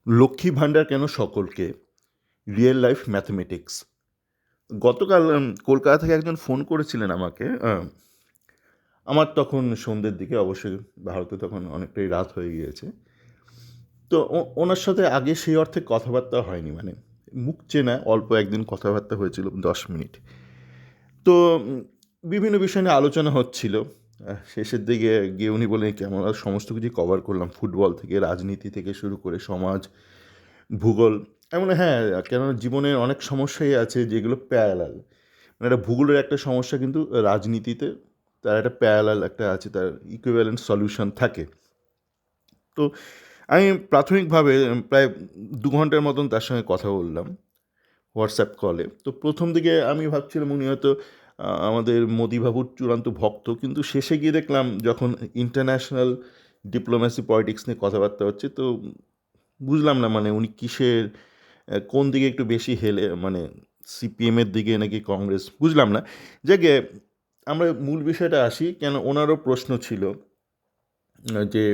লক্ষ্মী ভাণ্ডার কেন সকলকে? Real life mathematics. গতকাল কলকাতা থেকে একজন ফোন করেছিলেন আমাকে। আমার তখন সন্ধ্যের দিকে, অবশ্যই ভারতে তখন অনেকটাই রাত হয়ে গিয়েছে। তো ওনার সাথে আগে সেই অর্থে কথাবার্তা হয়নি, মানে মুখ চেনা অল্প একদিন কথাবার্তা হয়েছিল 10 মিনিট। তো বিভিন্ন বিষয় নিয়ে আলোচনা হচ্ছিল। শেষের দিকে গিয়ে উনি বললেন কি আমরা সমস্ত কিছু কভার করলাম, ফুটবল থেকে রাজনীতি থেকে শুরু করে সমাজ, ভূগোল। এমন হ্যাঁ, কেননা জীবনের অনেক সমস্যাই আছে যেগুলো প্যারালাল। মানে একটা ভূগোলের একটা সমস্যা কিন্তু রাজনীতিতে তার একটা প্যারালাল একটা আছে, তার ইকুইভ্যালেন্ট সলিউশন থাকে। তো আমি প্রাথমিকভাবে প্রায় 2 ঘন্টার মতন তার সঙ্গে কথা বললাম হোয়াটসঅ্যাপ কলে। তো প্রথম দিকে আমি ভাবছিলাম উনি হয়তো আমাদের মোদিবাবুর চূড়ান্ত ভক্ত, কিন্তু শেষে গিয়ে দেখলাম যখন ইন্টারন্যাশনাল ডিপ্লোম্যাসি পলিটিক্স নিয়ে কথাবার্তা হচ্ছে, তো বুঝলাম না মানে উনি কিসের কোন দিকে একটু বেশি হেলে, মানে সিপিএমের দিকে নাকি কংগ্রেস, বুঝলাম না। যাকে আমরা মূল বিষয়টা আসি, কেন ওনারও প্রশ্ন ছিল যে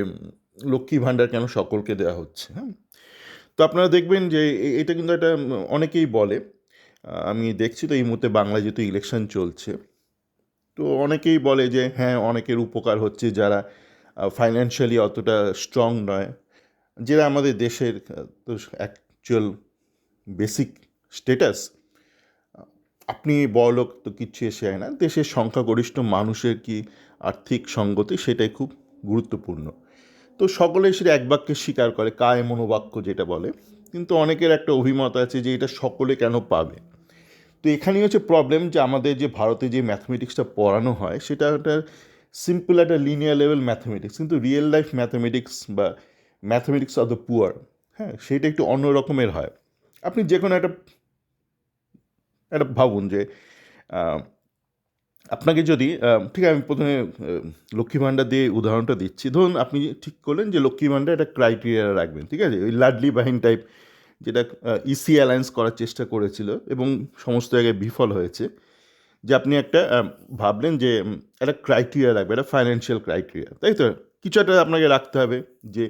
লক্ষ্মী ভাণ্ডার কেন সকলকে দেওয়া হচ্ছে, হ্যাঁ। তো আপনারা দেখবেন যে এটা কিন্তু একটা অনেকেই বলে, আমি দেখছি তো এই মুহূর্তে বাংলায় যেহেতু ইলেকশন চলছে, তো অনেকেই বলে যে হ্যাঁ অনেকের উপকার হচ্ছে যারা ফাইন্যান্সিয়ালি অতটা স্ট্রং নয়, যেটা আমাদের দেশের তো অ্যাকচুয়াল বেসিক স্টেটাস। আপনি বড়লোক তো কিচ্ছু এসে যায় না, দেশের সংখ্যাগরিষ্ঠ মানুষের কি আর্থিক সঙ্গতি সেটাই খুব গুরুত্বপূর্ণ। তো সকলেই সেটা এক বাক্যে স্বীকার করে, কায় মনোবাক্য যেটা বলে। কিন্তু অনেকের একটা অভিমত আছে যে এটা সকলে কেন পাবে। তো এখানেই হচ্ছে প্রবলেম, যে আমাদের যে ভারতে যে ম্যাথমেটিক্সটা পড়ানো হয় সেটা একটা সিম্পল একটা লিনিয়ার লেভেল ম্যাথমেটিক্স, কিন্তু রিয়েল লাইফ ম্যাথমেটিক্স বা ম্যাথমেটিক্স অফ দ্য পুয়ার, হ্যাঁ, সেটা একটু অন্য রকমের হয়। আপনি যে কোনো একটা একটা ভাবুন যে আপনাকে যদি ঠিক আছে, আমি প্রথমে লক্ষ্মী ভাণ্ডার দিয়ে উদাহরণটা দিচ্ছি। ধরুন আপনি ঠিক করলেন যে লক্ষ্মী ভাণ্ডার একটা ক্রাইটেরিয়া রাখবেন, ঠিক আছে, ওই লাডলি বাহিন টাইপ, যেটা ইসি অ্যালায়েন্স করার চেষ্টা করেছিল এবং সমস্ত জায়গায় বিফল হয়েছে। যে আপনি একটা ভাবলেন যে একটা ক্রাইটেরিয়া রাখবে, একটা ফাইন্যান্সিয়াল ক্রাইটেরিয়া, তাই তো? কিছু একটা আপনাকে রাখতে হবে যে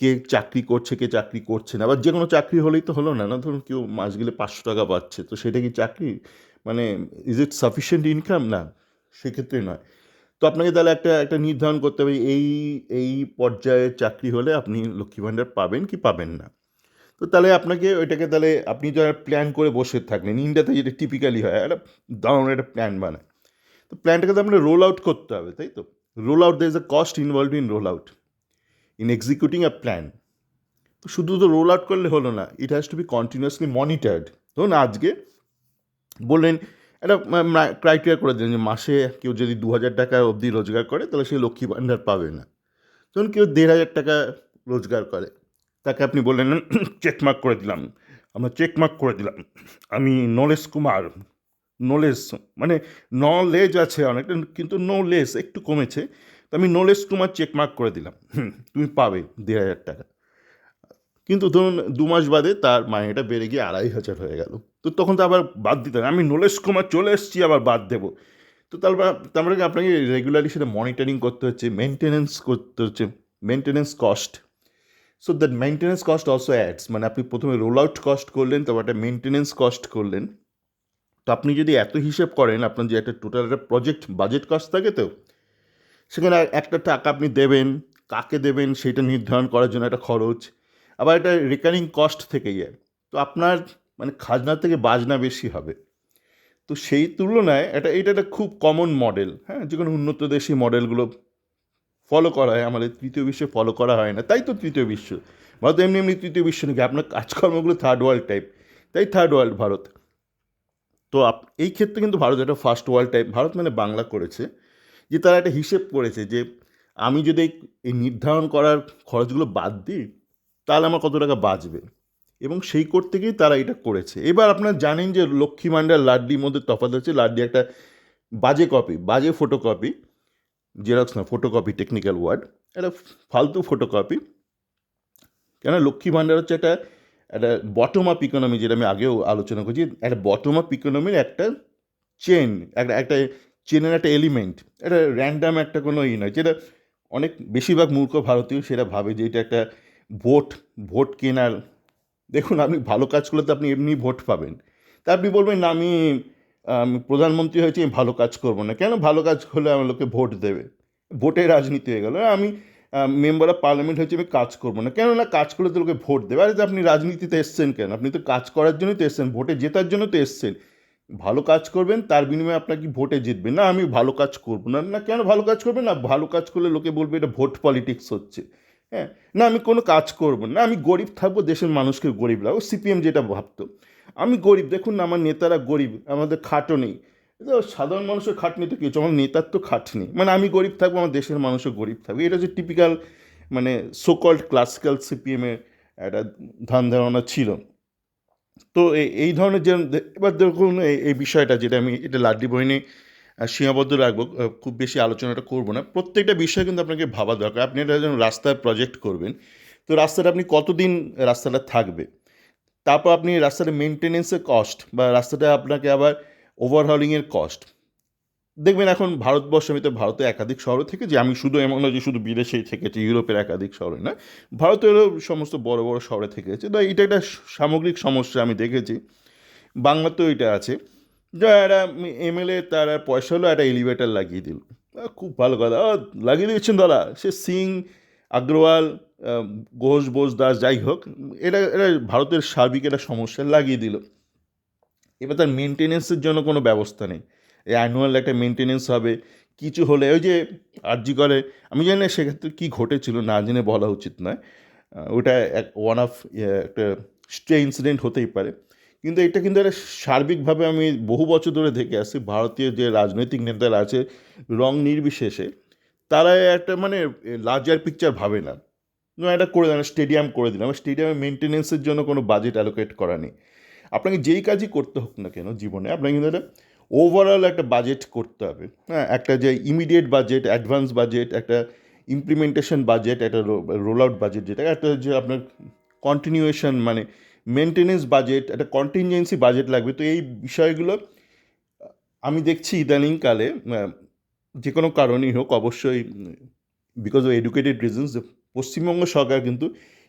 কে চাকরি করছে কে চাকরি করছে না, আবার যে কোনো চাকরি হলেই তো হলো না, না ধরুন কেউ মাস গেলে 500 টাকা পাচ্ছে, তো সেটা কি চাকরি? মানে ইজ ইট সাফিসিয়েন্ট ইনকাম? না, সেক্ষেত্রে নয়। তো আপনাকে তাহলে একটা একটা নির্ধারণ করতে হবে, এই এই পর্যায়ে চাকরি হলে আপনি লক্ষ্মী ভাণ্ডার পাবেন কি পাবেন না। তো তাহলে আপনাকে ওইটাকে, তাহলে আপনি যারা প্ল্যান করে বসে থাকলেন, ইন্ডিয়াতে যেটা টিপিক্যালি হয়, একটা দারুণ একটা প্ল্যান বানায়। তো প্ল্যানটাকে তো আপনার রোল আউট করতে হবে, তাই তো? Roll out, there is a cost involved in roll out, in executing a plan. তো শুধু তো রোল আউট করলে হলো না, it has to be continuously monitored. ধরুন আজকে বললেন একটা ক্রাইটেরিয়া করে দিলেন যে মাসে কেউ যদি 2,000 টাকা অবধি রোজগার করে তাহলে সে লক্ষ্মী ভাণ্ডার পাবে না। ধরুন কেউ 1,500 টাকা রোজগার করে, তাকে আপনি বললেন চেকমার্ক করে দিলাম, আমরা চেকমার্ক করে দিলাম, আমি নলেশ কুমার, নলেজ মানে নলেজ আছে অনেকটা, কিন্তু নোলেস একটু কমেছে, তো আমি নলেজ কুমার চেকমার্ক করে দিলাম, তুমি পাবে 1,500 টাকা। কিন্তু ধরুন 2 মাস বাদে তার মাইনেটা বেড়ে গিয়ে 2,500 হয়ে গেল। তো তখন তো আবার বাদ দিতে হবে, আমি নলেজ কুমার চলে এসেছি আবার বাদ দেবো। তো তারপরে আপনাকে রেগুলারলি সেটা মনিটরিং করতে হচ্ছে, মেনটেনেন্স করতে হচ্ছে, maintenance cost. So that maintenance cost also ads, মানে আপনি প্রথমে রোল আউট কস্ট করলেন, তারপর একটা মেনটেনেন্স কস্ট করলেন। তো আপনি যদি এত হিসেব করেন, আপনার যে একটা টোটাল একটা প্রজেক্ট বাজেট কস্ট থাকে, তো সেখানে একটা টাকা আপনি দেবেন, কাকে দেবেন সেটা নির্ধারণ করার জন্য একটা খরচ, আবার একটা রিকারিং কস্ট থেকে যায়। তো আপনার মানে খাজনা থেকে বাজনা বেশি হবে। তো সেই তুলনায় এটা একটা খুব কমন মডেল, হ্যাঁ, যে কোনো উন্নত দেশি মডেলগুলো ফলো করা হয়, আমাদের তৃতীয় বিশ্বে ফলো করা হয় না, তাই তো তৃতীয় বিশ্ব। ভারত এমনি এমনি তৃতীয় বিশ্ব নাকি? আপনার কাজকর্মগুলো থার্ড ওয়ার্ল্ড টাইপ, তাই থার্ড ওয়ার্ল্ড ভারত। তো এই ক্ষেত্রে কিন্তু ভারত একটা ফার্স্ট ওয়ার্ল্ড টাইপ। ভারত মানে বাংলা করেছে, যে তারা একটা হিসেব করেছে যে আমি যদি এই নির্ধারণ করার খরচগুলো বাদ দিই তাহলে আমার কত টাকা বাঁচবে, এবং সেই করতে গিয়েই তারা এটা করেছে। এবার আপনারা জানেন যে লক্ষ্মী ভাণ্ডার লাড্ডির মধ্যে তফাৎ হচ্ছে, লাড্ডি একটা বাজে কপি, বাজে ফটোকপি, জেরক্স না, ফটোকপি টেকনিক্যাল ওয়ার্ড, একটা ফালতু ফটোকপি। কেন লক্ষ্মী ভাণ্ডার হচ্ছে একটা একটা বটম আপ ইকোনমি, যেটা আমি আগেও আলোচনা করছি, একটা বটম আপ ইকোনমির একটা চেন, একটা চেনের একটা এলিমেন্ট, একটা র্যান্ডাম একটা কোনো নয়, যেটা অনেক বেশিরভাগ মূর্খ ভারতীয় সেটা ভাবে যে এটা একটা ভোট ভোট কেনার, দেখুন আপনি ভালো কাজ করলে তো আপনি এমনি ভোট পাবেন। তা আপনি বলবেন না আমি প্রধানমন্ত্রী হয়েছি, আমি ভালো কাজ করবো না। কেন? ভালো কাজ হলে আমার লোকে ভোট দেবে। ভোটের রাজনীতি হয়ে গেল। আমি মেম্বার অফ পার্লামেন্ট হয়েছি, আমি কাজ করবো না। কেন? না কাজ করলে তো লোকে ভোট দেবে। আরে তো আপনি রাজনীতিতে এসছেন কেন? আপনি তো কাজ করার জন্যই তো এসছেন, ভোটে জেতার জন্য তো এসছেন। ভালো কাজ করবেন, তার বিনিময়ে আপনাকে ভোটে জিতবেন। না আমি ভালো কাজ করবো না। না কেন ভালো কাজ করবেন না? ভালো কাজ করলে লোকে বলবে এটা ভোট পলিটিক্স হচ্ছে। হ্যাঁ, না আমি কোনো কাজ করবো না, আমি গরিব থাকবো, দেশের মানুষকে গরিব লাগবো। সিপিএম যেটা ভাবতো, আমি গরিব, দেখুন না আমার নেতারা গরিব, আমাদের খাটও নেই। তো সাধারণ মানুষের খাটনি তো কি হচ্ছে, আমার নেতার তো খাটনি, মানে আমি গরিব থাকবো, আমার দেশের মানুষও গরিব থাকবে। এটা হচ্ছে টিপিক্যাল মানে সোকল্ড ক্লাসিক্যাল সিপিএমের একটা ধ্যান ধারণা ছিল। তো এই ধরনের যে এবার দেখুন এই বিষয়টা যেটা আমি এটা লাড্ডি বহিনী সীমাবদ্ধ রাখবো, খুব বেশি আলোচনাটা করবো না। প্রত্যেকটা বিষয় কিন্তু আপনাকে ভাবা দরকার। আপনি একটা যখন রাস্তায় প্রজেক্ট করবেন, তো রাস্তাটা আপনি কতদিন রাস্তাটা থাকবে, তারপর আপনি রাস্তাটা মেনটেনেন্সের কস্ট বা রাস্তাটা আপনাকে আবার ওভারহলিংয়ের কস্ট দেখবেন। এখন ভারতবর্ষে, আমি তো ভারতে একাধিক শহরে থেকেছি, আমি শুধু এমন নয় যে শুধু বিদেশেই থেকেছি, ইউরোপের একাধিক শহরে না, ভারতেরও সমস্ত বড় বড় শহরে থেকেছি। তো এটা একটা সামগ্রিক সমস্যা আমি দেখেছি। বাংলাতেও এটা আছে, যে একটা এমএলএ তার আর পয়সা হলো, একটা এলিভেটার লাগিয়ে দিল। খুব ভালো কথা, লাগিয়ে দিয়েছেন দাদা। সে সিং, আগ্রওয়াল, ঘোষ, বোস, দাস, যাই হোক, এটা এটা ভারতের সার্বিক একটা সমস্যা লাগিয়ে দিল। এবার তার মেনটেনেন্সের জন্য কোনো ব্যবস্থা নেই। এই অ্যানুয়াল একটা মেনটেনেন্স হবে, কিছু হলে ওই যে আরজি করে, আমি জানি না সেক্ষেত্রে কী ঘটেছিল, না জেনে বলা উচিত নয়। ওটা এক ওয়ান অফ একটা স্ট্রে ইনসিডেন্ট হতেই পারে। কিন্তু এটা কিন্তু একটা সার্বিকভাবে আমি বহু বছর ধরে দেখে আসছি, ভারতীয় যে রাজনৈতিক নেতারা আছে রং নির্বিশেষে, তারা একটা মানে লার্জার পিকচার ভাবে না। একটা করে দিলাম, স্টেডিয়াম করে দিলাম, স্টেডিয়ামের মেনটেনেন্সের জন্য কোনো বাজেট অ্যালোকেট করা নেই। আপনাকে যেই কাজই করতে হোক না কেন জীবনে, আপনাকে কিন্তু একটা ওভারঅল একটা বাজেট করতে হবে। হ্যাঁ, একটা যে ইমিডিয়েট বাজেট, অ্যাডভান্স বাজেট, একটা ইমপ্লিমেন্টেশন বাজেট, একটা রোল আউট বাজেট, যেটা একটা যে আপনার কন্টিনিউয়েশন মানে মেনটেনেন্স বাজেট, একটা কন্টিনজেন্সি বাজেট লাগবে। তো এই বিষয়গুলো আমি দেখছি ইদানিংকালে, যে কোনো কারণেই হোক, অবশ্যই because of educated reasons, Paschimbanga সরকার কিন্তু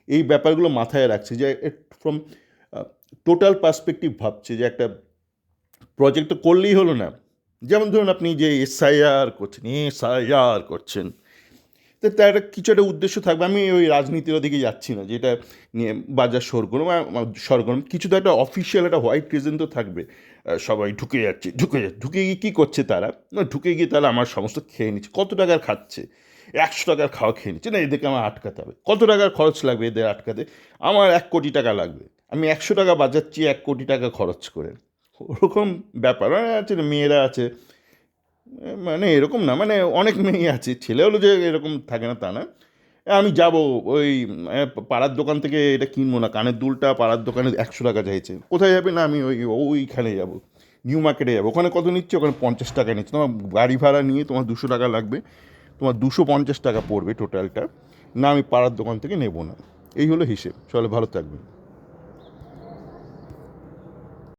এই ব্যাপারগুলো মাথায় রাখছে, যে ফ্রম টোটাল পার্সপেক্টিভ ভাবছে যে একটা প্রজেক্ট তো করলেই হলো না। যেমন ধরুন আপনি যে এসআইআর করছেন, তো তার একটা কিছু একটা উদ্দেশ্য থাকবে। আমি ওই রাজনীতির ওদিকে যাচ্ছি না, যেটা নিয়ে বাজার সরগরম কিছু তো একটা অফিসিয়াল একটা হোয়াইট রিজন তো থাকবে। সবাই ঢুকে গিয়ে কী করছে তারা, না ঢুকে গিয়ে তারা আমার সমস্ত খেয়ে নিচ্ছে। কত টাকার খাচ্ছে? 100 টাকার খাওয়া খেয়ে নিচ্ছে। না এদেরকে আমার আটকাতে হবে। কত টাকার খরচ লাগবে এদের আটকাতে? আমার 1 কোটি টাকা লাগবে। আমি 100 টাকা বাজাচ্ছি 1 কোটি টাকা খরচ করে। ওরকম ব্যাপার আছে, মেয়েরা আছে, মানে এরকম না, মানে অনেক মেয়ে আছে, ছেলে হলো যে এরকম থাকে না তা না। আমি যাব ওই পাড়ার দোকান থেকে এটা কিনবো না, কানের দুলটা পাড়ার দোকানে 100 টাকা চাইছে, কোথায় যাবে? না আমি ওইখানে যাব, নিউ মার্কেটে যাবো। ওখানে কত নিচ্ছে? ওখানে 50 টাকা নিচ্ছে। তোমার গাড়ি ভাড়া নিয়ে তোমার 200 টাকা লাগবে, তোমার 250 টাকা পড়বে টোটালটা। না আমি পাড়ার দোকান থেকে নেবো না। এই হলো হিসেব। চলে, ভালো থাকবে।